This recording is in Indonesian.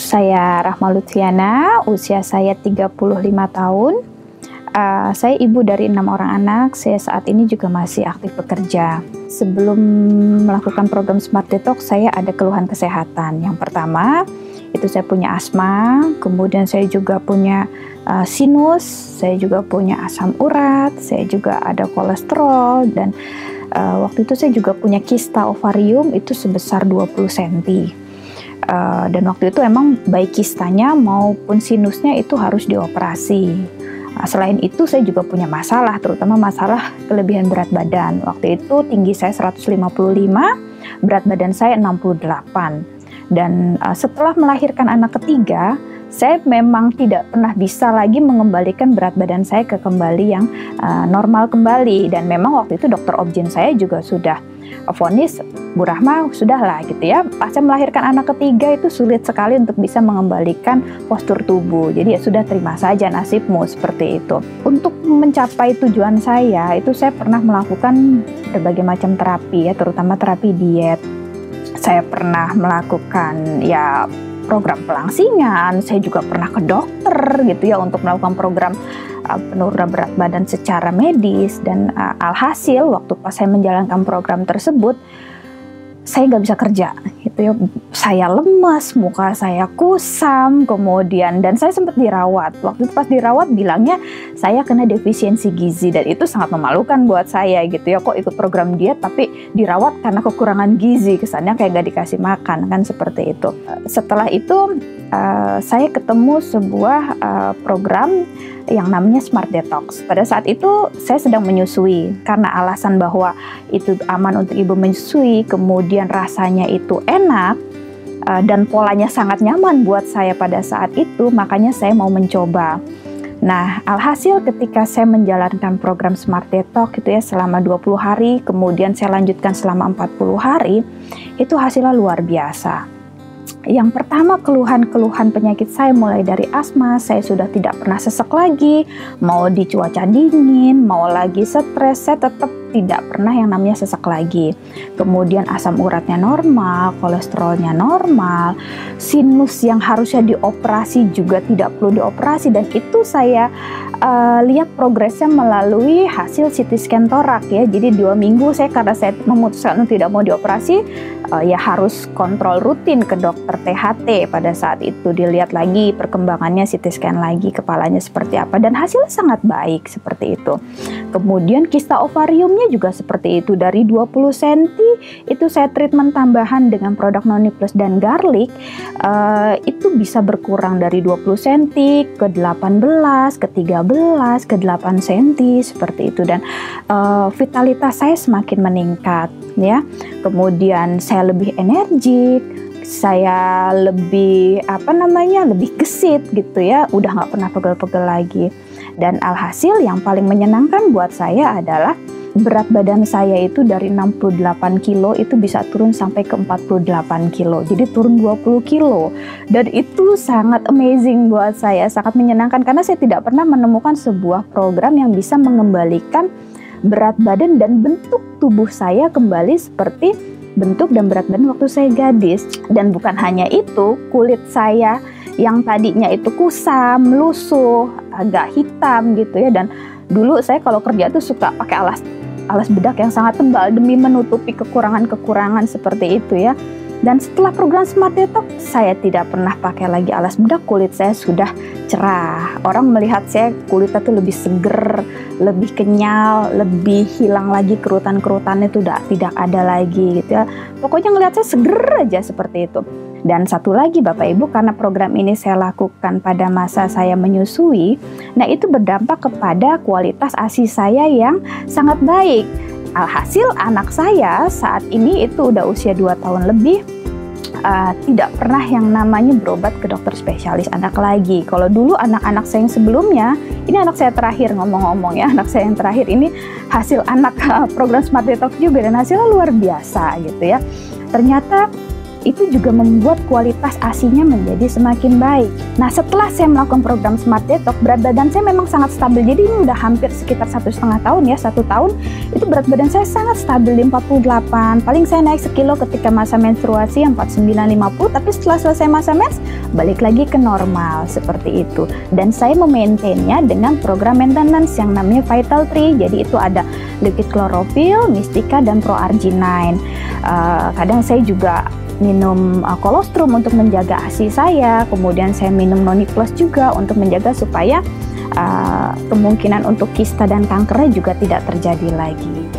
Saya Rahma Lutfiana, usia saya 35 tahun. Saya ibu dari 6 orang anak. Saya saat ini juga masih aktif bekerja. Sebelum melakukan program Smart Detox, saya ada keluhan kesehatan. Yang pertama, itu saya punya asma, kemudian saya juga punya sinus, saya juga punya asam urat, saya juga ada kolesterol, dan waktu itu saya juga punya kista ovarium itu sebesar 20 cm. Dan waktu itu emang baik kistanya maupun sinusnya itu harus dioperasi. Selain itu saya juga punya masalah, terutama masalah kelebihan berat badan. Waktu itu tinggi saya 155, berat badan saya 68. Dan setelah melahirkan anak ketiga, saya memang tidak pernah bisa lagi mengembalikan berat badan saya ke kembali yang normal kembali. Dan memang waktu itu dokter obgyn saya juga sudah vonis, Bu Rahma, sudahlah gitu ya. Pas saya melahirkan anak ketiga itu sulit sekali untuk bisa mengembalikan postur tubuh. Jadi ya sudah, terima saja nasibmu, seperti itu. Untuk mencapai tujuan saya, itu saya pernah melakukan berbagai macam terapi ya, terutama terapi diet. Saya pernah melakukan ya program pelangsingan, saya juga pernah ke dokter gitu ya untuk melakukan program penurunan berat badan secara medis, dan alhasil waktu pas saya menjalankan program tersebut saya nggak bisa kerja gitu ya. Saya lemas, muka saya kusam, kemudian dan saya sempat dirawat. Waktu itu pas dirawat bilangnya saya kena defisiensi gizi, dan itu sangat memalukan buat saya gitu ya. Kok ikut program diet tapi dirawat karena kekurangan gizi, kesannya kayak nggak dikasih makan kan, seperti itu. Setelah itu saya ketemu sebuah program yang namanya Smart Detox. Pada saat itu saya sedang menyusui, karena alasan bahwa itu aman untuk ibu menyusui, kemudian rasanya itu enak, dan polanya sangat nyaman buat saya pada saat itu, makanya saya mau mencoba. Nah, alhasil ketika saya menjalankan program Smart Detox itu ya selama 20 hari, kemudian saya lanjutkan selama 40 hari, itu hasilnya luar biasa. Yang pertama, keluhan-keluhan penyakit saya mulai dari asma, saya sudah tidak pernah sesek lagi, mau di cuaca dingin, mau lagi stres, saya tetap tidak pernah yang namanya sesek lagi. Kemudian asam uratnya normal, kolesterolnya normal, sinus yang harusnya dioperasi juga tidak perlu dioperasi, dan itu saya lihat progresnya melalui hasil CT scan torak ya. Jadi 2 minggu saya, karena saya memutuskan untuk tidak mau dioperasi, ya harus kontrol rutin ke dokter THT. Pada saat itu dilihat lagi perkembangannya, CT scan lagi kepalanya seperti apa, dan hasilnya sangat baik seperti itu. Kemudian kista ovariumnya juga seperti itu, dari 20 cm itu saya treatment tambahan dengan produk Noni Plus dan garlic, itu bisa berkurang dari 20 cm ke 18, ke 13, ke 8 cm seperti itu, dan vitalitas saya semakin meningkat ya. Kemudian saya lebih energik, saya lebih lebih gesit gitu ya, udah nggak pernah pegel-pegel lagi. Dan alhasil yang paling menyenangkan buat saya adalah berat badan saya itu dari 68 kilo itu bisa turun sampai ke 48 kilo. Jadi turun 20 kilo. Dan itu sangat amazing buat saya, sangat menyenangkan, karena saya tidak pernah menemukan sebuah program yang bisa mengembalikan berat badan dan bentuk tubuh saya kembali seperti bentuk dan berat badan waktu saya gadis. Dan bukan hanya itu, kulit saya yang tadinya itu kusam, lusuh, agak hitam gitu ya, dan dulu saya kalau kerja tuh suka pakai alas bedak yang sangat tebal demi menutupi kekurangan-kekurangan seperti itu ya. Dan setelah program Smart Detox, saya tidak pernah pakai lagi alas bedak, kulit saya sudah cerah. Orang melihat saya kulitnya tuh lebih seger, lebih kenyal, lebih hilang lagi kerutan-kerutannya itu tidak ada lagi gitu ya. Pokoknya ngelihat saya seger aja seperti itu. Dan satu lagi Bapak Ibu, karena program ini saya lakukan pada masa saya menyusui, nah itu berdampak kepada kualitas ASI saya yang sangat baik. Alhasil anak saya saat ini itu udah usia 2 tahun lebih, tidak pernah yang namanya berobat ke dokter spesialis anak lagi. Kalau dulu anak-anak saya yang sebelumnya, ini anak saya terakhir ngomong-ngomong ya, anak saya yang terakhir ini hasil anak program Smart Detox juga, dan hasilnya luar biasa gitu ya. Ternyata itu juga membuat kualitas ASI-nya menjadi semakin baik. Nah, setelah saya melakukan program Smart Detox, berat badan saya memang sangat stabil. Jadi ini udah hampir sekitar 1,5 tahun ya, 1 tahun itu berat badan saya sangat stabil di 48. Paling saya naik sekilo ketika masa menstruasi yang 49-50, tapi setelah selesai masa mens balik lagi ke normal seperti itu. Dan saya memaintainnya dengan program maintenance yang namanya Vital Tree. Jadi itu ada liquid chlorophyll, Mystica, dan Pro-Arginine. Kadang saya juga minum kolostrum untuk menjaga ASI saya, kemudian saya minum Noni Plus juga untuk menjaga supaya kemungkinan untuk kista dan kankernya juga tidak terjadi lagi.